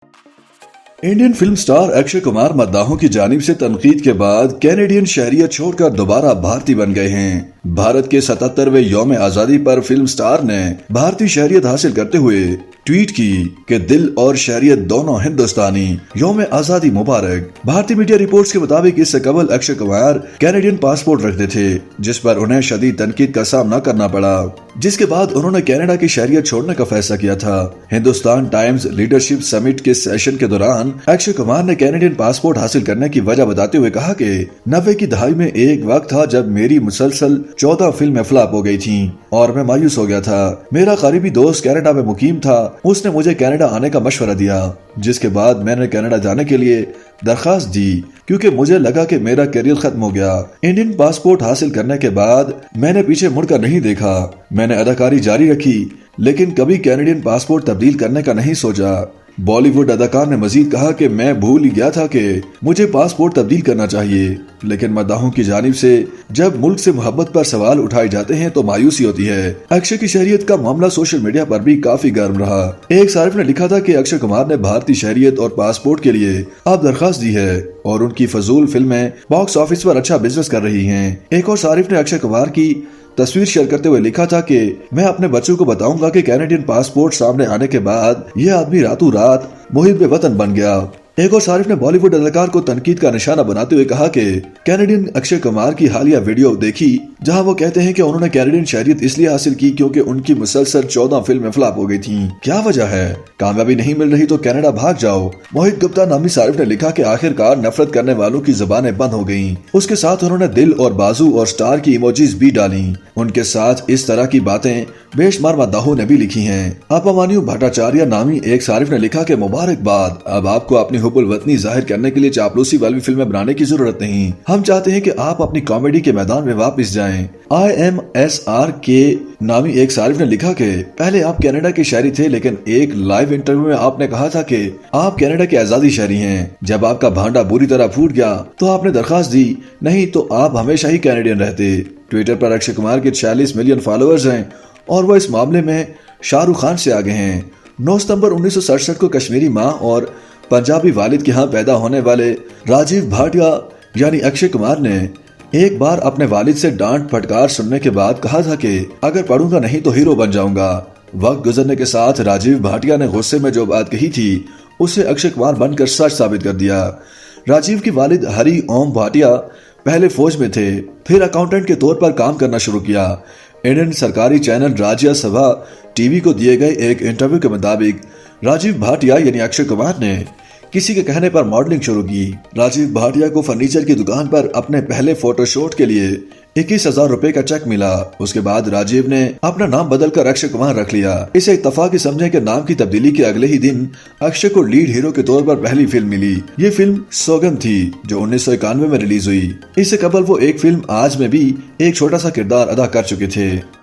Indian film star Akshay Kumar मद्दाहों की जानिब से तनकीद के बाद कैनेडियन शहरियत छोड़कर दोबारा भारतीय बन गए हैं। भारत के 77वें यौम आजादी पर फिल्म स्टार ने भारतीय शहरियत हासिल करते हुए ट्वीट की कि दिल और शहरियत दोनों हिंदुस्तानी, यौम आजादी मुबारक। भारतीय मीडिया रिपोर्ट्स के मुताबिक इससे कबल अक्षय कुमार कैनेडियन पासपोर्ट रखते थे, जिस पर उन्हें शदीद तनकीद का सामना करना पड़ा, जिसके बाद उन्होंने कनाडा की शहरियत छोड़ने का फैसला किया था। हिंदुस्तान टाइम्स लीडरशिप समिट के सेशन के दौरान अक्षय कुमार ने कैनेडियन पासपोर्ट हासिल करने की वजह बताते हुए कहा कि 90 की दहाई में एक वक्त था जब मेरी मुसलसल 14 फिल्में फ्लॉप हो गई थीं और मैं मायूस हो गया था। मेरा करीबी दोस्त कनाडा में मुकीम था, उसने मुझे कनाडा आने का मशवरा दिया, जिसके बाद मैंने कनाडा जाने के लिए दरखास्त दी क्योंकि मुझे लगा कि मेरा करियर खत्म हो गया। इंडियन पासपोर्ट हासिल करने के बाद मैंने पीछे मुड़कर नहीं देखा। मैंने अदाकारी जारी रखी, लेकिन कभी कैनेडियन पासपोर्ट तब्दील करने का नहीं सोचा। बॉलीवुड अदाकार ने मजीद कहा कि मैं भूल ही गया था कि मुझे पासपोर्ट तब्दील करना चाहिए, लेकिन मद्दाहों की जानिब से जब मुल्क से मोहब्बत पर सवाल उठाए जाते हैं तो मायूसी होती है। अक्षय की शहरियत का मामला सोशल मीडिया पर भी काफी गर्म रहा। एक सारिफ ने लिखा था कि अक्षय कुमार ने भारतीय शहरियत और पासपोर्ट के लिए अब दरखास्त दी है और उनकी फजूल फिल्में बॉक्स ऑफिस पर अच्छा बिजनेस कर रही हैं। एक और सारिफ ने अक्षय कुमार की तस्वीर शेयर करते हुए लिखा था कि मैं अपने बच्चों को बताऊंगा कि कैनेडियन पासपोर्ट सामने आने के बाद यह आदमी रातों रात मुहिब वतन बन गया। एक और सारिफ ने बॉलीवुड अदाकार को तनकीद का निशाना बनाते हुए कहा कि कैनेडियन अक्षय कुमार की हालिया वीडियो देखी जहां वो कहते हैं कि उन्होंने कैनेडियन शहरियत इसलिए हासिल की क्योंकि उनकी मुसलसल 14 फिल्में फ्लॉप हो गई थीं। क्या वजह है? कामयाबी नहीं मिल रही तो कनाडा भाग जाओ। मोहित गुप्ता नामी सारिफ ने लिखा कि आखिरकार नफरत करने वालों की जुबानें बंद हो गयी। उसके साथ उन्होंने दिल और बाजू और स्टार की इमोजीज भी डाली। उनके साथ इस तरह की बातें बेशुमार मद्दाहों ने भी लिखी हैं। अभिमन्यु भट्टाचार्य नामी एक सारिफ ने लिखा कि मुबारकबाद, अब आपको अपनी हुब्बुल वतनी जाहिर करने के लिए चापलूसी वाली फिल्में बनाने की जरूरत नहीं। हम चाहते हैं कि आप अपनी कॉमेडी के मैदान में वापस जाएं। IMSR के नामी एक सारिफ ने लिखा कि पहले आप कनाडा के शहरी थे, लेकिन एक लाइव इंटरव्यू में आपने कहा था कि आप कनाडा के आजादी शहरी हैं। जब आपका भांडा बुरी तरह फूट गया तो आपने दरखास्त दी, नहीं तो आप हमेशा ही कैनेडियन रहते। ट्विटर पर अक्षय कुमार के 46 मिलियन फॉलोअर्स हैं और वो इस मामले में शाहरुख खान से आगे हैं। 9 सितंबर 1967 को कश्मीरी माँ और पंजाबी वालिद के यहाँ पैदा होने वाले राजीव भाटिया यानी अक्षय कुमार ने एक बार अपने वालिद से डांट फटकार सुनने के बाद कहा था कि अगर पढ़ूंगा नहीं तो हीरो बन जाऊंगा। वक्त गुजरने के साथ राजीव भाटिया ने गुस्से में जो बात कही थी उसे अक्षय कुमार बनकर सच साबित कर दिया। राजीव के वालिद हरि ओम भाटिया पहले फौज में थे, फिर अकाउंटेंट के तौर पर काम करना शुरू किया। इंडियन सरकारी चैनल राज्य सभा टीवी को दिए गए एक इंटरव्यू के मुताबिक राजीव भाटिया यानी अक्षय कुमार ने किसी के कहने पर मॉडलिंग शुरू की। राजीव भाटिया को फर्नीचर की दुकान पर अपने पहले फोटोशूट के लिए 21,000 रुपए का चेक मिला। उसके बाद राजीव ने अपना नाम बदलकर अक्षय कुमार रख लिया। इसे इत्तफाक समझे कि नाम की तब्दीली के अगले ही दिन अक्षय को लीड हीरो के तौर पर पहली फिल्म मिली। ये फिल्म सौगंध थी जो 1991 में रिलीज हुई। इससे कबल वो एक फिल्म आज में भी एक छोटा सा किरदार अदा कर चुके थे।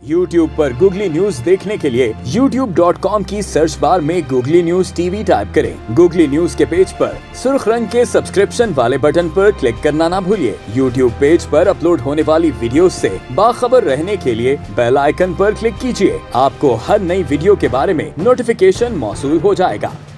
YouTube पर गूगली न्यूज देखने के लिए youtube.com की सर्च बार में गूगली न्यूज TV टाइप करें। गूगली न्यूज के पेज पर सुर्ख रंग के सब्सक्रिप्शन वाले बटन पर क्लिक करना ना भूलिए। YouTube पेज पर अपलोड होने वाली वीडियोस से बाखबर रहने के लिए बेल आइकन पर क्लिक कीजिए। आपको हर नई वीडियो के बारे में नोटिफिकेशन मौसूल हो जाएगा।